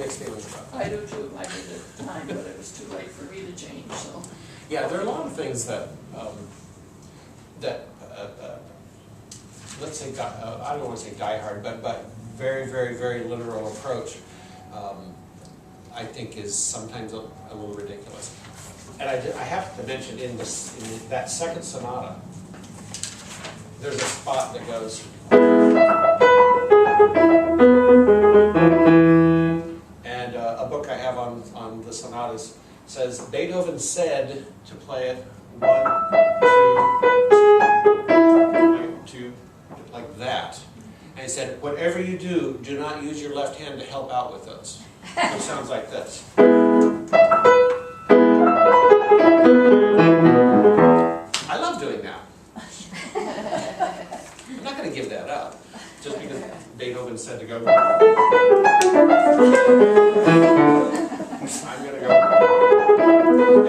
mixed feelings about that. I do too. I did it at the time, but it was too late for me to change, so. Yeah, there are a lot of things that, let's say, I don't want to say diehard, but very, very, very literal approach, I think is sometimes a little ridiculous. And I have to mention in that second sonata, there's a spot that goes, and a book I have on the sonatas says Beethoven said to play it 1, 2, like that. And he said, whatever you do, do not use your left hand to help out with those. Which sounds like this. I love doing that. I'm not going to give that up, just because Beethoven said to go. I'm going to go.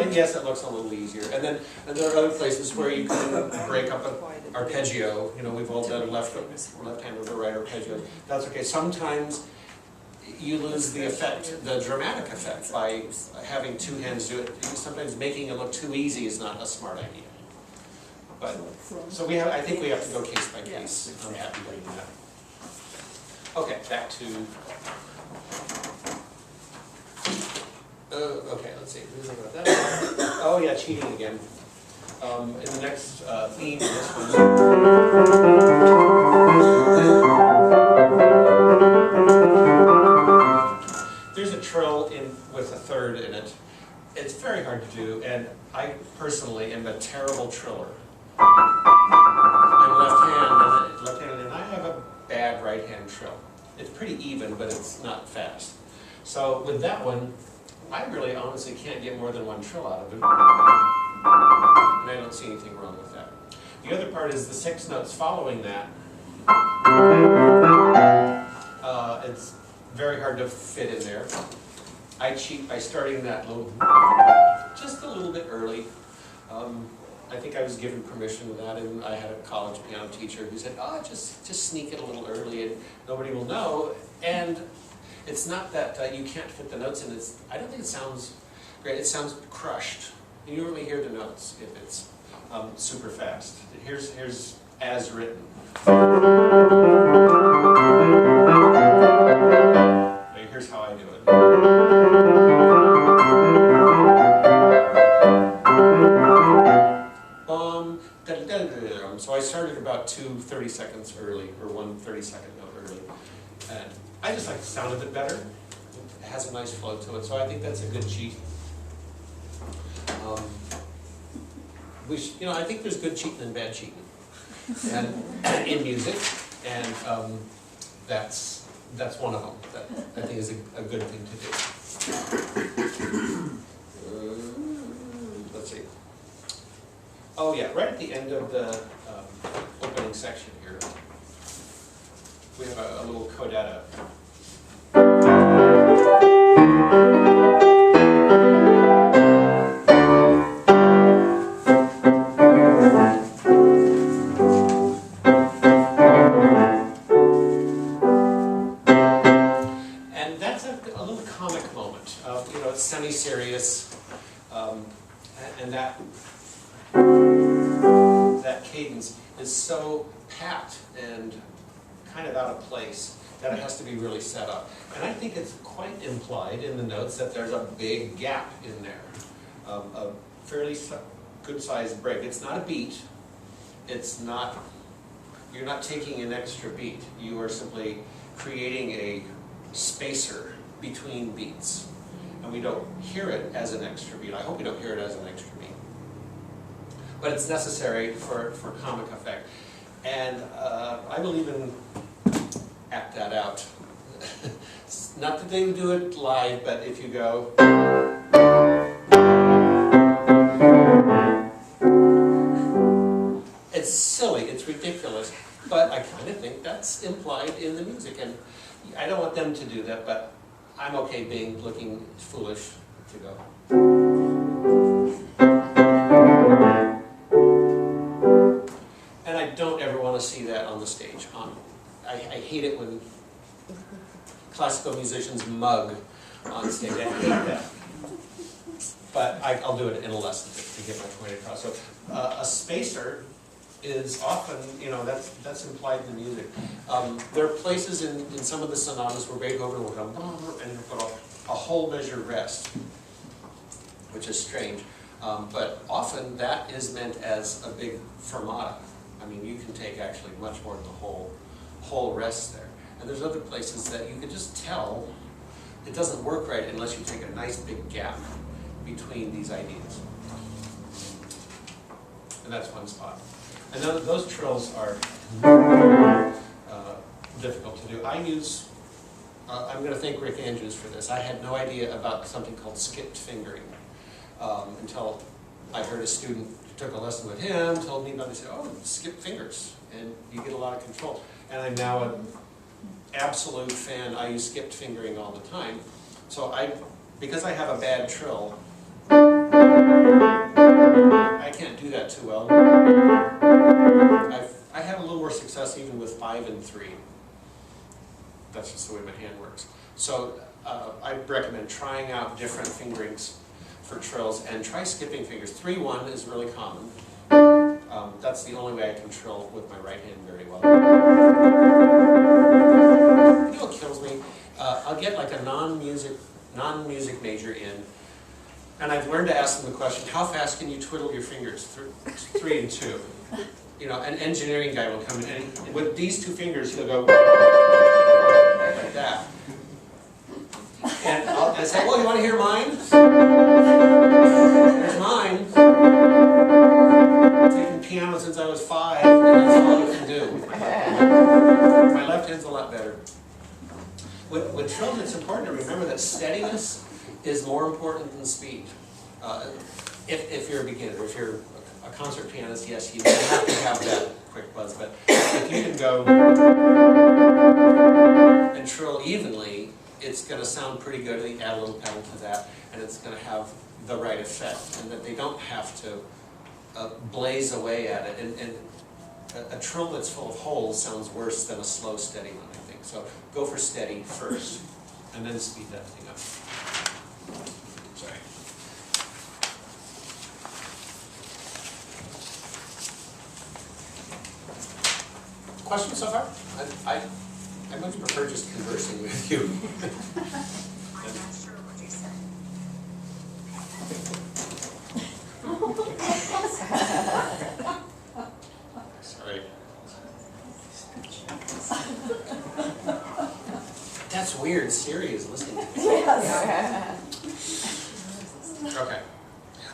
And yes, it looks a little easier. And there are other places where you can break up an arpeggio. You know, we've all done left hand over right arpeggio. That's okay. Sometimes you lose the effect, the dramatic effect, by having two hands do it. Sometimes making it look too easy is not a smart idea. But so I think we have to go case by case. I'm happy doing that. Okay, back to. Okay, let's see. Oh yeah, cheating again. In the next theme, this one. There's a trill with a third in it. It's very hard to do, and I personally am a terrible triller. I'm left-handed, and I have a bad right-hand trill. It's pretty even, but it's not fast. So with that one, I really honestly can't get more than one trill out of it. And I don't see anything wrong with that. The other part is the 6 notes following that. It's very hard to fit in there. I cheat by starting that just a little bit early. I think I was given permission with that, and I had a college piano teacher who said, "Oh, just sneak it a little early, and nobody will know." And it's not that you can't fit the notes in. I don't think it sounds great. It sounds crushed. You don't really hear the notes if it's super fast. Here's as written. Here's how I do it. So I started about 2 30-seconds early, or 1 30-second note early. And I just like the sound of it better. It has a nice flow to it, so I think that's a good cheat. I think there's good cheating and bad cheating, and in music, and that's one of them that I think is a good thing to do. Let's see. Oh yeah, right at the end of the opening section here, we have a little codetta. And that's a little comic moment. It's semi-serious, and that cadence is so pat and kind of out of place that it has to be really set up. And I think it's quite implied in the notes that there's a big gap in there, a fairly good-sized break. It's not a beat. You're not taking an extra beat. You are simply creating a spacer between beats. And we don't hear it as an extra beat. I hope we don't hear it as an extra beat. But it's necessary for comic effect. And I will even act that out. Not that they would do it live, but if you go... It's silly, it's ridiculous, but I kind of think that's implied in the music. And I don't want them to do that, but I'm okay looking foolish to go. And I don't ever want to see that on the stage. I hate it when classical musicians mug on stage. I hate that. But I'll do it in a lesson to get my point across. So a spacer is often, you know, that's implied in the music. There are places in some of the sonatas where Beethoven will come and he'll put a whole measure rest, which is strange. But often that is meant as a big fermata. I mean, you can take actually much more than the whole rest there. And there's other places that you can just tell it doesn't work right unless you take a nice big gap between these ideas. And that's one spot. And those trills are difficult to do. I'm going to thank Rick Andrews for this. I had no idea about something called skipped fingering until I heard a student who took a lesson with him, told me about it, said, oh, skip fingers, and you get a lot of control. And I'm now an absolute fan. I use skipped fingering all the time. So because I have a bad trill, I can't do that too well. I have a little more success even with 5 and 3. That's just the way my hand works. So I recommend trying out different fingerings for trills and try skipping fingers. 3-1 is really common. That's the only way I can trill with my right hand very well. You know what kills me? I'll get like a non-music major in, and I've learned to ask them the question, how fast can you twiddle your fingers? 3 and 2. You know, an engineering guy will come in, and with these 2 fingers, he'll go like that. And I say, well, you want to hear mine? Here's mine. I've taken piano since I was 5, and that's all I can do. My left hand's a lot better. With trills, it's important to remember that steadiness is more important than speed. If you're a beginner, if you're a concert pianist, yes, you have to have that quick buzz, but if you can go and trill evenly, it's going to sound pretty good. You add a little pedal to that, and it's going to have the right effect, and that they don't have to blaze away at it. And a trill that's full of holes sounds worse than a slow, steady one, I think. So go for steady first, and then speed that thing up. Sorry. Questions so far? I much prefer just conversing with you. I'm not sure what you said. Sorry. That's weird. Siri is listening to me. Okay.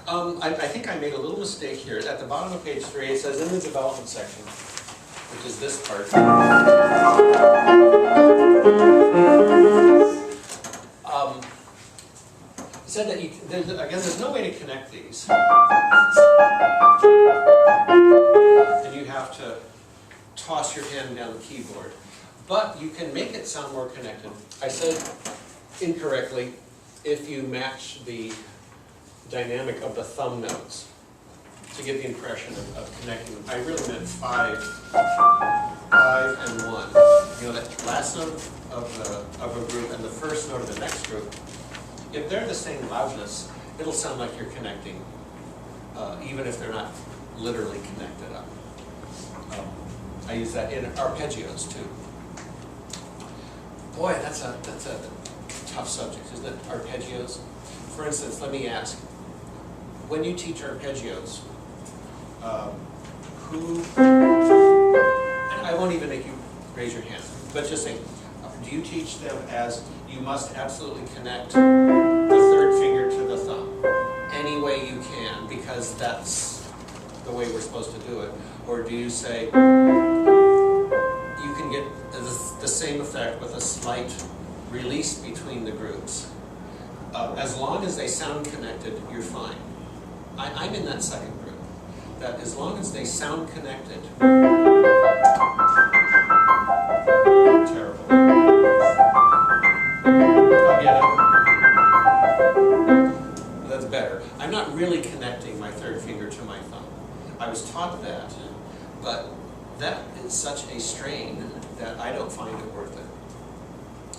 I think I made a little mistake here. At the bottom of page 3, it says in the development section, which is this part. It said that again, there's no way to connect these. And you have to toss your hand down the keyboard. But you can make it sound more connected. I said incorrectly, if you match the dynamic of the thumb notes to give the impression of connecting them. I really meant 5 and 1. You know, that last note of a group and the first note of the next group, if they're the same loudness, it'll sound like you're connecting, even if they're not literally connected up. I use that in arpeggios too. Boy, that's a tough subject, isn't it? Arpeggios. For instance, let me ask, when you teach arpeggios, and I won't even make you raise your hand, but just say, do you teach them as you must absolutely connect the 3rd finger to the thumb any way you can because that's the way we're supposed to do it? Or do you say you can get the same effect with a slight release between the groups? As long as they sound connected, you're fine. I'm in that second group. That as long as they sound connected, terrible. Again, that's better. I'm not really connecting my 3rd finger to my thumb. I was taught that, but that is such a strain that I don't find it worth it.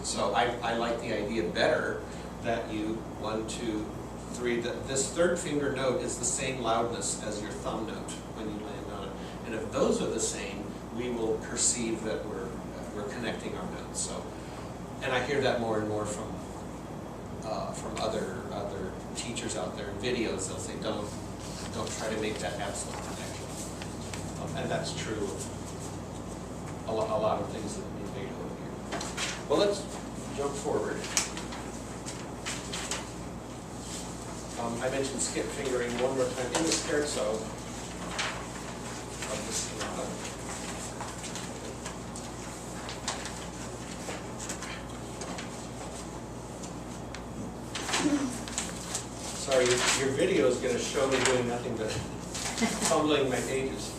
So I like the idea better that you, 1, 2, 3, this third finger note is the same loudness as your thumb note when you land on it. And if those are the same, we will perceive that we're connecting our notes. So, and I hear that more and more from other teachers out there in videos. They'll say, don't try to make that absolute connection. And that's true of a lot of things that we made over here. Well, let's jump forward. I mentioned skip fingering one more time in the scherzo of the sonata. Sorry, your video is going to show me doing nothing but fumbling my pages.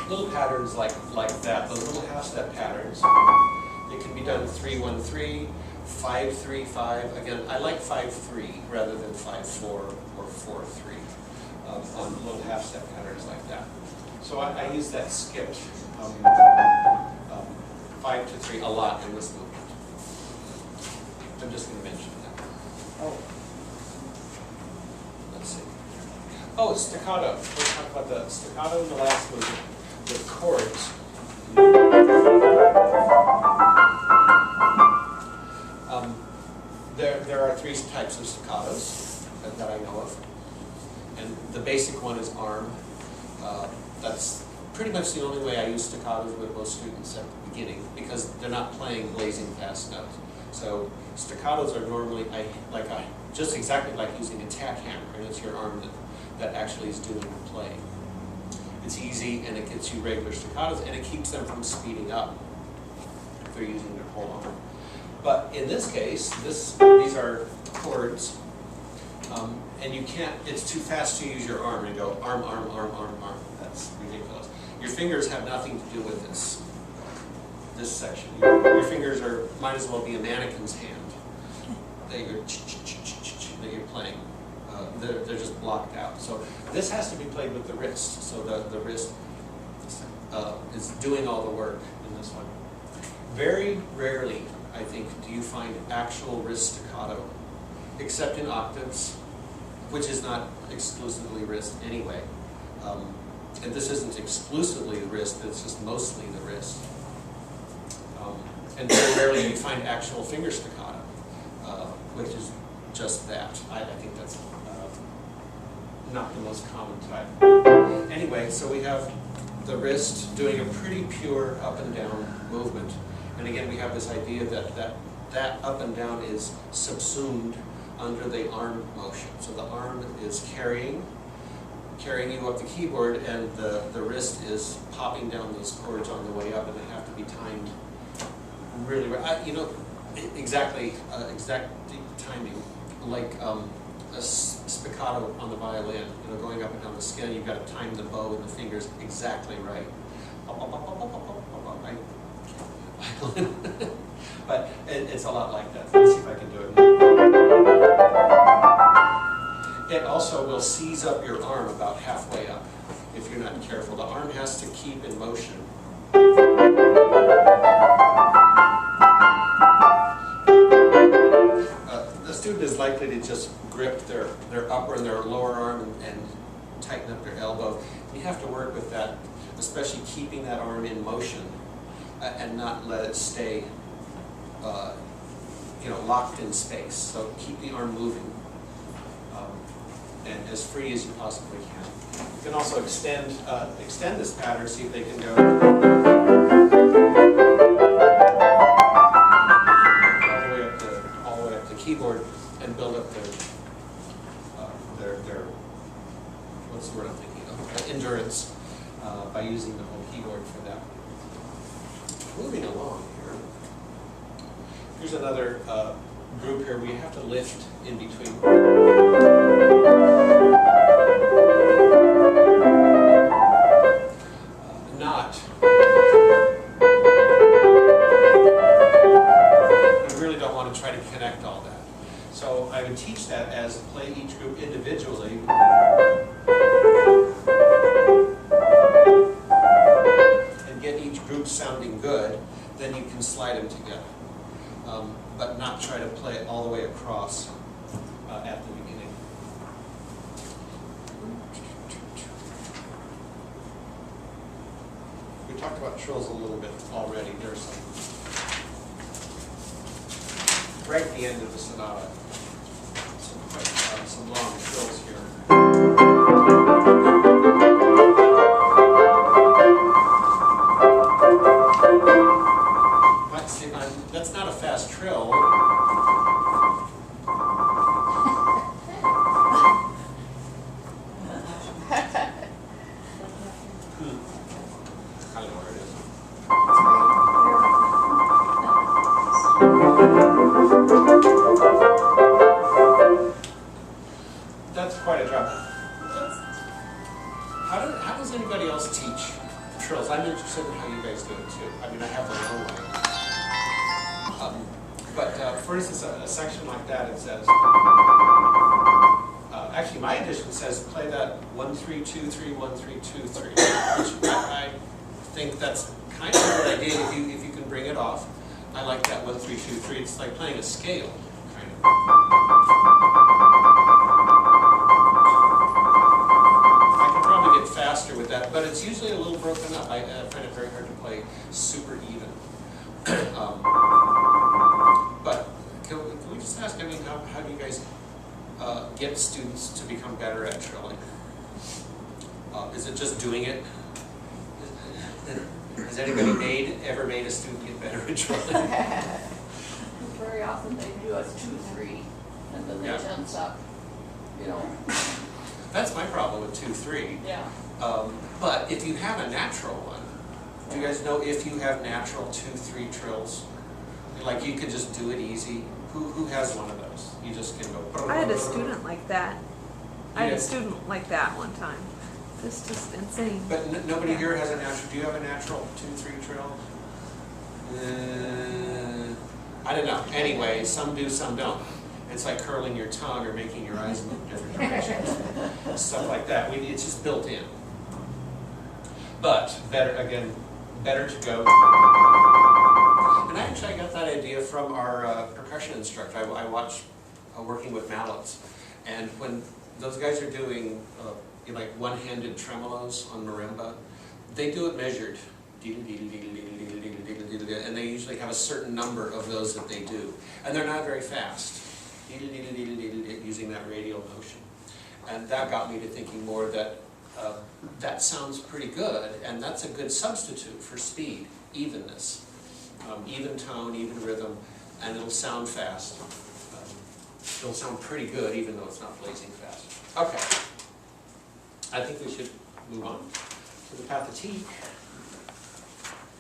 Little patterns like that, those little half-step patterns. It can be done 3-1-3, 5-3-5. Again, I like 5-3 rather than 5-4 or 4-3 on little half-step patterns like that. So I use that skipped 5-3 a lot in this movement. I'm just going to mention that. Oh, Let's see. Oh, staccato. We'll talk about the staccato in the last movement with chords. There are 3 types of staccatos that I know of. And the basic one is arm. That's pretty much the only way I use staccatos with most students at the beginning, because they're not playing blazing fast notes. So staccatos are normally just exactly like using a tack hammer, and it's your arm that actually is doing the playing. It's easy, and it gets you regular staccatos, and it keeps them from speeding up if they're using their whole arm. But in this case, these are chords, and you can't, it's too fast to use your arm and go arm, arm, arm, arm, arm. That's ridiculous. Your fingers have nothing to do with this section. Your fingers might as well be a mannequin's hand. That you're playing. They're just blocked out. So this has to be played with the wrist. So the wrist is doing all the work in this one. Very rarely, I think, do you find actual wrist staccato, except in octaves, which is not exclusively wrist anyway. And this isn't exclusively the wrist, it's just mostly the wrist. And very rarely you find actual finger staccato, which is just that. I think that's not the most common type. Anyway, so we have the wrist doing a pretty pure up and down movement. And again, we have this idea that up and down is subsumed under the arm motion. So the arm is carrying you up the keyboard, and the wrist is popping down those chords on the way up, and they have to be timed really right. Exact timing, like a spiccato on the violin. Going up and down the scale, you've got to time the bow and the fingers exactly right. But it's a lot like that. Let's see if I can do it. It also will seize up your arm about halfway up if you're not careful. The arm has to keep in motion. The student is likely to just grip their upper and their lower arm and tighten up their elbow. You have to work with that, especially keeping that arm in motion and not let it stay locked in space. So keep the arm moving and as free as you possibly can. You can also extend this pattern, see if they can go all the way up the keyboard and build up their what's the word I'm thinking of? Endurance by using the whole keyboard for that. Moving along here. Here's another group here where you have to lift in between. Not groups sounding good, then you can slide them together. But not try to play it all the way across at the beginning. We talked about trills a little bit already. There's some right at the end of the sonata. Some long trills here. But see, that's not a fast trill. I don't know where it is. That's quite a drop. How does anybody else teach trills? I'm interested in how you guys do it too. I mean, I have my own way. But for instance, a section like that, it says, actually my edition says play that 1 3 2 3 1 3 2 3, which I think that's kind of what I did. If you can bring it off, I like that 1 3 2 3. It's like playing a scale, kind of. I can probably get faster with that, but it's usually a little broken up. I find it very hard to play super even. But can we just ask, I mean, how do you guys get students to become better at trilling? Is it just doing it? Has anybody ever made a student get better at trilling? Very often they do a 2-3, and then they Yeah. tense up, you know. That's my problem with 2-3. Yeah. But if you have a natural one, do you guys know if you have natural 2-3 trills? Like you could just do it easy. Who has one of those? You just can go. I had a student like that. I had Yeah. a student like that one time. It's just insane. But nobody here has a natural. Do you have a natural 2-3 trill? I don't know. Anyway, some do, some don't. It's like curling your tongue or making your eyes move different directions, stuff like that. It's just built in. But better to go. And I got that idea from our percussion instructor. I watch working with mallets, and when those guys are doing like one-handed tremolos on marimba, they do it measured, and they usually have a certain number of those that they do, and they're not very fast, using that radial motion. And that got me to thinking more that that sounds pretty good, and that's a good substitute for speed, evenness. Even tone, even rhythm, and it'll sound fast. It'll sound pretty good, even though it's not blazing fast. Okay. I think we should move on to the pathétique.